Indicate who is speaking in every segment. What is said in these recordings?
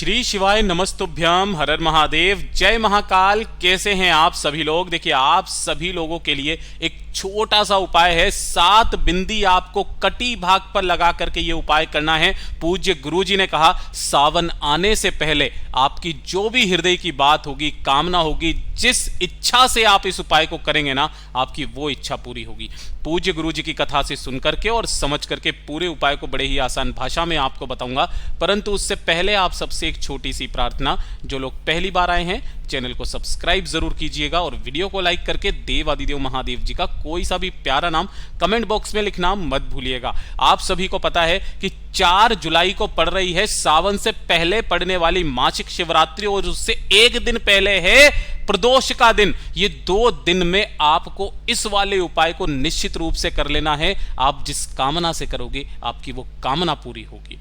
Speaker 1: श्री शिवाय नमस्तुभ्यम, हर हर महादेव, जय महाकाल। कैसे हैं आप सभी लोग? देखिए, आप सभी लोगों के लिए एक छोटा सा उपाय है। 7 बिंदी आपको कटी भाग पर लगा करके ये उपाय करना है। पूज्य गुरुजी ने कहा, सावन आने से पहले आपकी जो भी हृदय की बात होगी, कामना होगी, जिस इच्छा से आप इस उपाय को करेंगे ना, आपकी वो इच्छा पूरी होगी। पूज्य गुरुजी की कथा से सुन करके और समझ करके पूरे उपाय को बड़े ही आसान भाषा में आपको बताऊंगा। परंतु उससे पहले आप सबसे एक छोटी सी प्रार्थना, जो लोग पहली बार आए हैं चैनल को सब्सक्राइब जरूर कीजिएगा और वीडियो को लाइक करके देव आदिदेव महादेव जी का कोई सा भी प्यारा नाम कमेंट बॉक्स में लिखना मत भूलिएगा। आप सभी को पता है कि 4 जुलाई को पड़ रही है सावन से पहले पड़ने वाली मासिक शिवरात्रि, और उससे एक दिन पहले है प्रदोष का दिन। ये 2 दिन में आपको इस वाले उपाय को निश्चित रूप से कर लेना है। आप जिस कामना से करोगे, आपकी वो कामना पूरी होगी।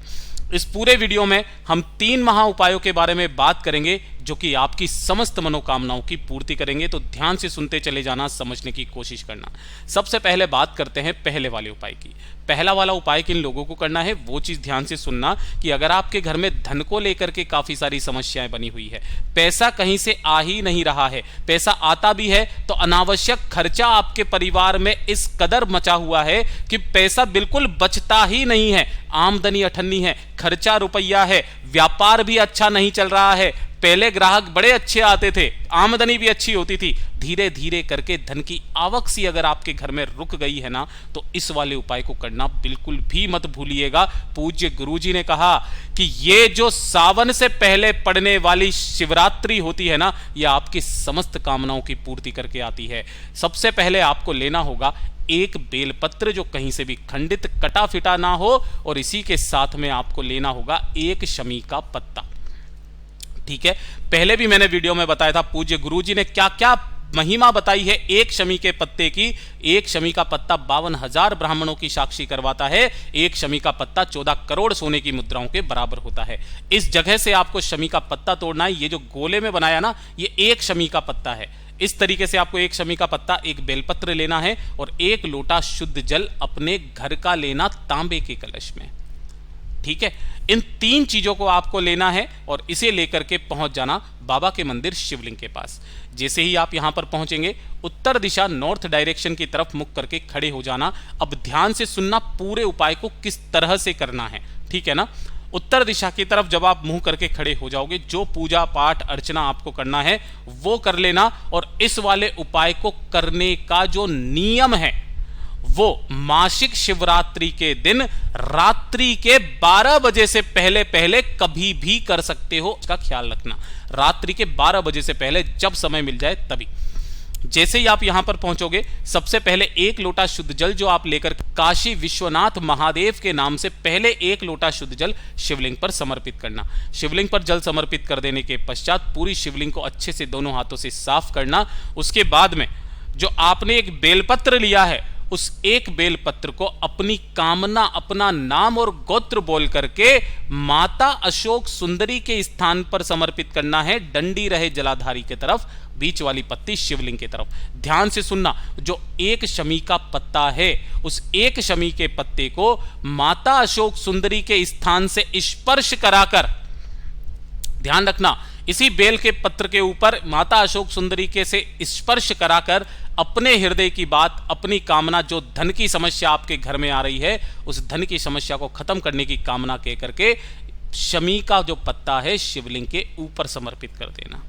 Speaker 1: इस पूरे वीडियो में हम 3 महा उपायों के बारे में बात करेंगे, जो कि आपकी समस्त मनोकामनाओं की पूर्ति करेंगे। तो ध्यान से सुनते चले जाना, समझने की कोशिश करना। सबसे पहले बात करते हैं पहले वाले उपाय की। पहला वाला उपाय किन लोगों को करना है, वो चीज ध्यान से सुनना कि अगर आपके घर में धन को लेकर के काफी सारी समस्याएं बनी हुई है, पैसा कहीं से आ ही नहीं रहा है, पैसा आता भी है तो अनावश्यक खर्चा आपके परिवार में इस कदर मचा हुआ है कि पैसा बिल्कुल बचता ही नहीं है, आमदनी अठन्नी है, खर्चा रुपया है, व्यापार भी अच्छा नहीं चल रहा है। पहले ग्राहक बड़े अच्छे आते थे, आमदनी भी अच्छी होती थी, धीरे धीरे करके धन की आवक सी अगर आपके घर में रुक गई है ना, तो इस वाले उपाय को करना बिल्कुल भी मत भूलिएगा। पूज्य गुरुजी ने कहा कि ये जो सावन से पहले पड़ने वाली शिवरात्रि होती है ना, यह आपकी समस्त कामनाओं की पूर्ति करके आती है। सबसे पहले आपको लेना होगा एक बेलपत्र, जो कहीं से भी खंडित कटा फिटा ना हो, और इसी के साथ में आपको लेना होगा एक शमी का पत्ता। ठीक है, पहले भी मैंने वीडियो में बताया था पूज्य गुरुजी ने क्या क्या महिमा बताई है एक शमी के पत्ते की। एक शमी का पत्ता 52,000 ब्राह्मणों की साक्षी करवाता है। एक शमी का पत्ता 14 करोड़ सोने की मुद्राओं के बराबर होता है। इस जगह से आपको शमी का पत्ता तोड़ना है। ये जो गोले में बनाया ना, ये एक शमी का पत्ता है। इस तरीके से आपको एक शमी का पत्ता, एक बेलपत्र लेना है और 1 लोटा शुद्ध जल अपने घर का लेना, तांबे के कलश में। ठीक है, इन 3 चीजों को आपको लेना है और इसे लेकर के पहुंच जाना बाबा के मंदिर शिवलिंग के पास। जैसे ही आप यहां पर पहुंचेंगे, उत्तर दिशा नॉर्थ डायरेक्शन की तरफ मुख करके खड़े हो जाना। अब ध्यान से सुनना पूरे उपाय को किस तरह से करना है, ठीक है ना। उत्तर दिशा की तरफ जब आप मुंह करके खड़े हो जाओगे, जो पूजा पाठ अर्चना आपको करना है वो कर लेना। और इस वाले उपाय को करने का जो नियम है, वो मासिक शिवरात्रि के दिन रात्रि के 12 बजे से पहले पहले कभी भी कर सकते हो। इसका ख्याल रखना, रात्रि के 12 बजे से पहले जब समय मिल जाए तभी। जैसे ही आप यहां पर पहुंचोगे, सबसे पहले 1 लोटा शुद्ध जल जो आप लेकर काशी विश्वनाथ महादेव के नाम से पहले 1 लोटा शुद्ध जल शिवलिंग पर समर्पित करना। शिवलिंग पर जल समर्पित कर देने के पश्चात पूरी शिवलिंग को अच्छे से दोनों हाथों से साफ करना। उसके बाद में जो आपने एक बेलपत्र लिया है, उस एक बेलपत्र को अपनी कामना, अपना नाम और गोत्र बोल करके माता अशोक सुंदरी के स्थान पर समर्पित करना है। डंडी रहे जलाधारी की तरफ, बीच वाली पत्ती शिवलिंग की तरफ। ध्यान से सुनना, जो एक शमी का पत्ता है, उस एक शमी के पत्ते को माता अशोक सुंदरी के स्थान से स्पर्श कराकर, ध्यान रखना, इसी बेल के पत्र के ऊपर माता अशोक सुंदरी के से स्पर्श कराकर अपने हृदय की बात, अपनी कामना, जो धन की समस्या आपके घर में आ रही है, उस धन की समस्या को खत्म करने की कामना कह करके शमी का जो पत्ता है शिवलिंग के ऊपर समर्पित कर देना।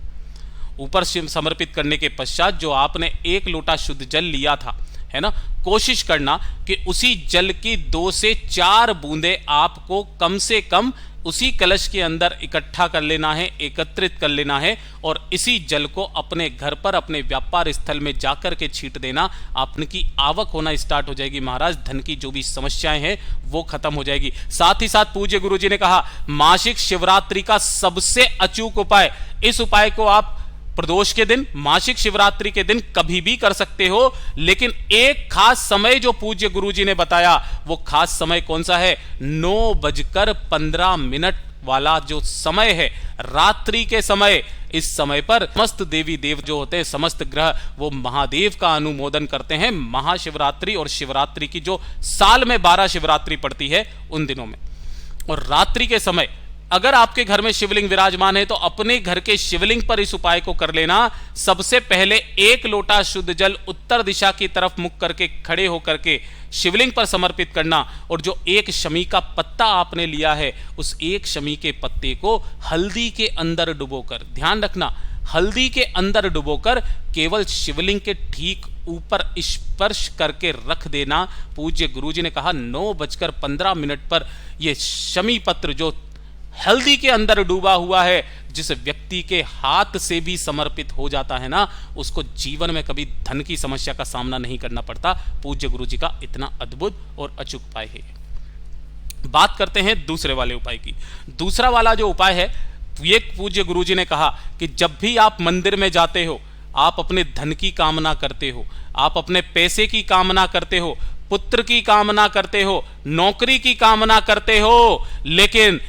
Speaker 1: ऊपर समर्पित करने के पश्चात जो आपने 1 लोटा शुद्ध जल लिया था, है ना, कोशिश करना कि उसी जल की 2 से 4 बूंदे आपको कम से कम उसी कलश के अंदर इकट्ठा कर लेना है, एकत्रित कर लेना है, और इसी जल को अपने घर पर, अपने व्यापार स्थल में जाकर के छींट देना। आपकी आवक होना स्टार्ट हो जाएगी महाराज, धन की जो भी समस्याएं हैं वो खत्म हो जाएगी। साथ ही साथ पूज्य गुरुजी ने कहा, मासिक शिवरात्रि का सबसे अचूक उपाय, इस उपाय को आप प्रदोष के दिन, मासिक शिवरात्रि के दिन कभी भी कर सकते हो, लेकिन एक खास समय जो पूज्य गुरुजी ने बताया, वो खास समय कौन सा है? 9:15 वाला जो समय है, रात्रि के समय। इस समय पर समस्त देवी देव जो होते हैं, समस्त ग्रह, वो महादेव का अनुमोदन करते हैं महाशिवरात्रि और शिवरात्रि की, जो साल में 12 शिवरात्रि पड़ती है उन दिनों में। और रात्रि के समय अगर आपके घर में शिवलिंग विराजमान है तो अपने घर के शिवलिंग पर इस उपाय को कर लेना। सबसे पहले 1 लोटा शुद्ध जल उत्तर दिशा की तरफ मुख करके खड़े होकर के शिवलिंग पर समर्पित करना, और जो 1 शमी का पत्ता आपने लिया है उस 1 शमी के पत्ते को हल्दी के अंदर डुबोकर, ध्यान रखना, हल्दी के अंदर डुबोकर केवल शिवलिंग के ठीक ऊपर स्पर्श करके रख देना। पूज्य गुरुजी ने कहा 9:15 पर यह शमी पत्र जो हल्दी के अंदर डूबा हुआ है, जिस व्यक्ति के हाथ से भी समर्पित हो जाता है ना, उसको जीवन में कभी धन की समस्या का सामना नहीं करना पड़ता। पूज्य गुरुजी का इतना अद्भुत और अचूक उपाय है। बात करते हैं दूसरे वाले उपाय की। दूसरा वाला जो उपाय है, ये पूज्य गुरुजी ने कहा कि जब भी आप मंदिर में जाते हो, आप अपने धन की कामना करते हो, आप अपने पैसे की कामना करते हो, पुत्र की कामना करते हो, नौकरी की कामना करते हो, लेकिन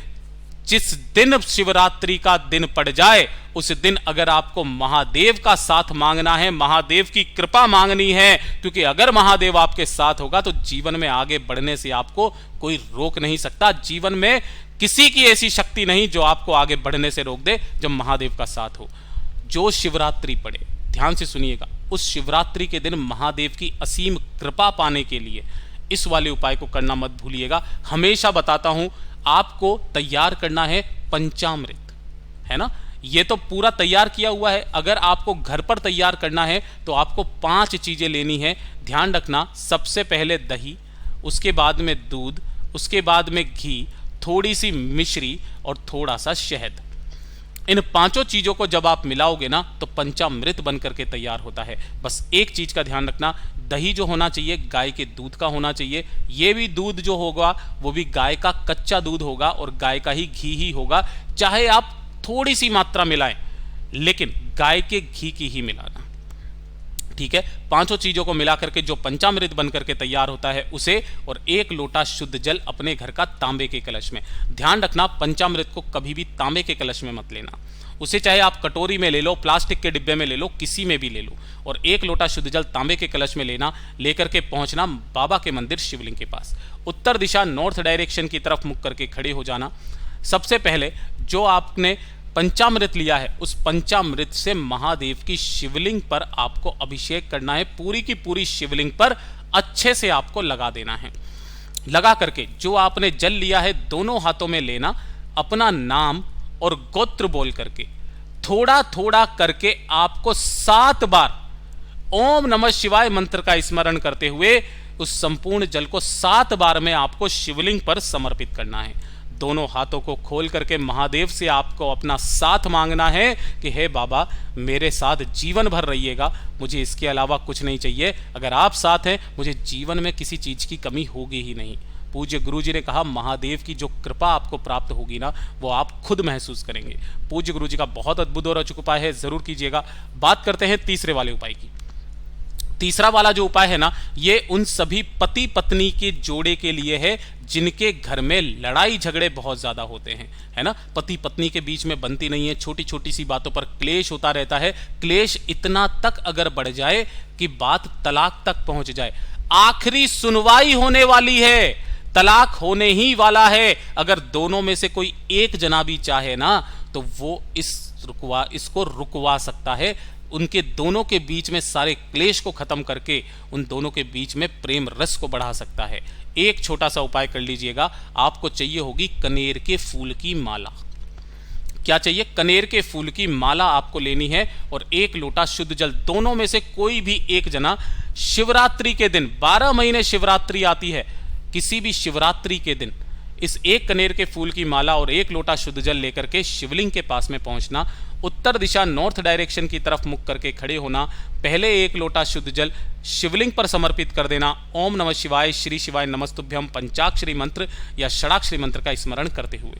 Speaker 1: जिस दिन शिवरात्रि का दिन पड़ जाए उस दिन अगर आपको महादेव का साथ मांगना है, महादेव की कृपा मांगनी है, क्योंकि अगर महादेव आपके साथ होगा तो जीवन में आगे बढ़ने से आपको कोई रोक नहीं सकता। जीवन में किसी की ऐसी शक्ति नहीं जो आपको आगे बढ़ने से रोक दे, जब महादेव का साथ हो। जो शिवरात्रि पड़े, ध्यान से सुनिएगा, उस शिवरात्रि के दिन महादेव की असीम कृपा पाने के लिए इस वाले उपाय को करना मत भूलिएगा। हमेशा बताता हूं, आपको तैयार करना है पंचामृत, है ना, ये तो पूरा तैयार किया हुआ है। अगर आपको घर पर तैयार करना है तो आपको 5 चीजें लेनी है, ध्यान रखना। सबसे पहले दही, उसके बाद में दूध, उसके बाद में घी, थोड़ी सी मिश्री और थोड़ा सा शहद। इन 5 चीजों को जब आप मिलाओगे ना तो पंचामृत बन करके तैयार होता है। बस एक चीज का ध्यान रखना, दही जो होना चाहिए गाय के दूध का होना चाहिए। ये भी दूध जो होगा वो भी गाय का कच्चा दूध होगा और गाय का ही घी ही होगा। चाहे आप थोड़ी सी मात्रा मिलाएं, लेकिन गाय के घी की ही मिलाना, ठीक है। 5 चीजों को मिला करके जो पंचामृत बन करके तैयार होता है उसे, और 1 लोटा शुद्ध जल अपने घर का तांबे के कलश में। ध्यान रखना, पंचामृत को कभी भी तांबे के कलश में मत लेना, उसे चाहे आप कटोरी में ले लो, प्लास्टिक के डिब्बे में ले लो, किसी में भी ले लो, और 1 लोटा शुद्ध जल तांबे के कलश में लेना। लेकर के पहुंचना बाबा के मंदिर शिवलिंग के पास, उत्तर दिशा नॉर्थ डायरेक्शन की तरफ मुख करके खड़े हो जाना। सबसे पहले जो आपने पंचामृत लिया है उस पंचामृत से महादेव की शिवलिंग पर आपको अभिषेक करना है। पूरी की पूरी शिवलिंग पर अच्छे से आपको लगा देना है। लगा करके जो आपने जल लिया है दोनों हाथों में लेना, अपना नाम और गोत्र बोल करके थोड़ा थोड़ा करके आपको 7 बार ओम नमः शिवाय मंत्र का स्मरण करते हुए उस संपूर्ण जल को 7 बार में आपको शिवलिंग पर समर्पित करना है। दोनों हाथों को खोल करके महादेव से आपको अपना साथ मांगना है कि हे बाबा, मेरे साथ जीवन भर रहिएगा, मुझे इसके अलावा कुछ नहीं चाहिए। अगर आप साथ हैं मुझे जीवन में किसी चीज की कमी होगी ही नहीं। पूज्य गुरुजी ने कहा महादेव की जो कृपा आपको प्राप्त होगी ना, वो आप खुद महसूस करेंगे। पूज्य गुरुजी का बहुत अद्भुत और अचूक उपाय है, जरूर कीजिएगा। बात करते हैं तीसरे वाले उपाय की। तीसरा वाला जो उपाय है ना, ये उन सभी पति पत्नी के जोड़े के लिए है जिनके घर में लड़ाई झगड़े बहुत ज्यादा होते हैं, है ना। पति पत्नी के बीच में बनती नहीं है, छोटी छोटी सी बातों पर क्लेश होता रहता है। क्लेश इतना तक अगर बढ़ जाए कि बात तलाक तक पहुंच जाए, आखिरी सुनवाई होने वाली है, तलाक होने ही वाला है। अगर दोनों में से कोई एक जना भी चाहे ना तो वो इसको रुकवा सकता है। उनके दोनों के बीच में सारे क्लेश को खत्म करके उन दोनों के बीच में प्रेम रस को बढ़ा सकता है। एक छोटा सा उपाय कर लीजिएगा। आपको चाहिए होगी कनेर के फूल की माला। क्या चाहिए? कनेर के फूल की माला आपको लेनी है और 1 लोटा शुद्ध जल। दोनों में से कोई भी एक जना शिवरात्रि के दिन, 12 महीने शिवरात्रि आती है, किसी भी शिवरात्रि के दिन इस 1 कनेर के फूल की माला और 1 लोटा शुद्ध जल लेकर के शिवलिंग के पास में पहुंचना। उत्तर दिशा नॉर्थ डायरेक्शन की तरफ मुख करके खड़े होना। पहले 1 लोटा शुद्ध जल शिवलिंग पर समर्पित कर देना। ओम नमः शिवाय, श्री शिवाय नमस्तुभ्यम पंचाक्षरी मंत्र या षडाक्षरी मंत्र का स्मरण करते हुए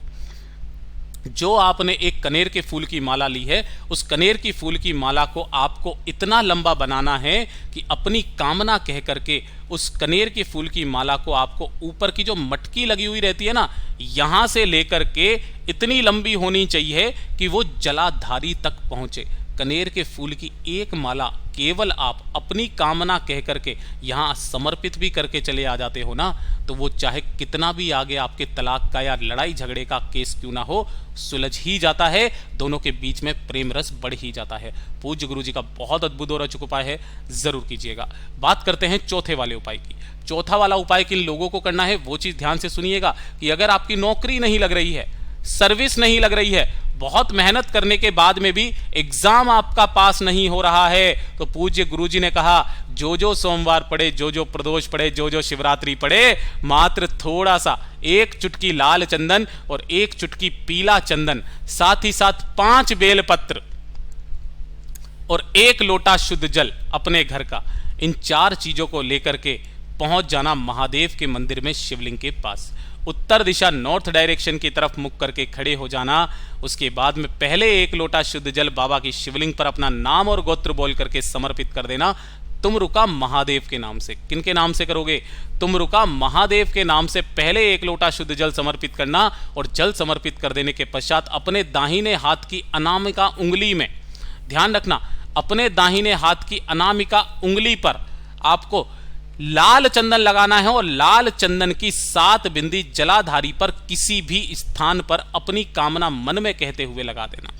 Speaker 1: जो आपने 1 कनेर के फूल की माला ली है, उस कनेर की फूल की माला को आपको इतना लंबा बनाना है कि अपनी कामना कह करके उस कनेर के फूल की माला को आपको ऊपर की जो मटकी लगी हुई रहती है ना, यहां से लेकर के इतनी लंबी होनी चाहिए कि वो जलाधारी तक पहुंचे। कनेर के फूल की एक माला केवल आप अपनी कामना कह करके यहाँ समर्पित भी करके चले आ जाते हो ना, तो वो चाहे कितना भी आगे आपके तलाक का या लड़ाई झगड़े का केस क्यों ना हो, सुलझ ही जाता है, दोनों के बीच में प्रेम रस बढ़ ही जाता है। पूज्य गुरु जी का बहुत अद्भुत और अचूक उपाय है, जरूर कीजिएगा। बात करते हैं चौथे वाले उपाय की। चौथा वाला उपाय किन लोगों को करना है वो चीज ध्यान से सुनिएगा कि अगर आपकी नौकरी नहीं लग रही है, सर्विस नहीं लग रही है, बहुत मेहनत करने के बाद में भी एग्जाम आपका पास नहीं हो रहा है, तो पूज्य गुरुजी ने कहा जो जो सोमवार पड़े, जो जो प्रदोष पड़े, जो जो शिवरात्रि पड़े, मात्र थोड़ा सा एक चुटकी लाल चंदन और एक चुटकी पीला चंदन, साथ ही साथ 5 बेलपत्र और 1 लोटा शुद्ध जल अपने घर का, इन 4 चीजों को लेकर के पहुंच जाना महादेव के मंदिर में शिवलिंग के पास। उत्तर दिशा नॉर्थ डायरेक्शन की तरफ मुख करके खड़े हो जाना। उसके बाद में पहले 1 लोटा शुद्ध जल बाबा की शिवलिंग पर अपना नाम और गोत्र बोल करके समर्पित कर देना। तुम रुका महादेव के नाम से। किनके नाम से करोगे? तुम रुका महादेव के नाम से पहले 1 लोटा शुद्ध जल समर्पित करना और जल समर्पित कर देने के पश्चात अपने दाहिने हाथ की अनामिका उंगली में, ध्यान रखना, अपने दाहिने हाथ की अनामिका उंगली पर आपको लाल चंदन लगाना है और लाल चंदन की 7 बिंदी जलाधारी पर किसी भी स्थान पर अपनी कामना मन में कहते हुए लगा देना।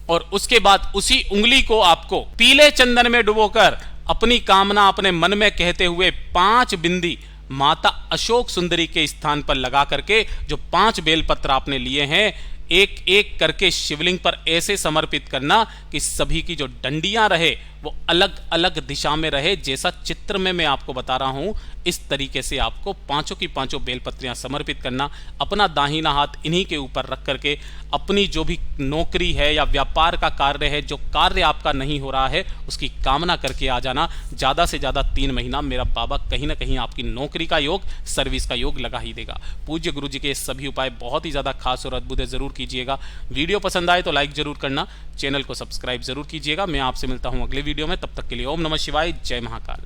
Speaker 1: और उसके बाद उसी उंगली को आपको पीले चंदन में डुबोकर अपनी कामना अपने मन में कहते हुए 5 बिंदी माता अशोक सुंदरी के स्थान पर लगा करके जो 5 बेलपत्र आपने लिए हैं, एक एक करके शिवलिंग पर ऐसे समर्पित करना कि सभी की जो डंडियां रहे वो अलग अलग दिशा में रहे, जैसा चित्र में मैं आपको बता रहा हूं। इस तरीके से आपको 5 की 5 बेलपत्रियां समर्पित करना, अपना दाहिना हाथ इन्हीं के ऊपर रख करके अपनी जो भी नौकरी है या व्यापार का कार्य है, जो कार्य आपका नहीं हो रहा है, उसकी कामना करके आ जाना। ज़्यादा से ज़्यादा 3 महीना मेरा बाबा कहीं ना कहीं आपकी नौकरी का योग, सर्विस का योग लगा ही देगा। पूज्य गुरु जी के सभी उपाय बहुत ही ज़्यादा खास और अद्भुत है, ज़रूर कीजिएगा। वीडियो पसंद आए तो लाइक जरूर करना, चैनल को सब्सक्राइब जरूर कीजिएगा। मैं आपसे मिलता हूँ अगले वीडियो में, तब तक के लिए ओम नमः शिवाय, जय महाकाल।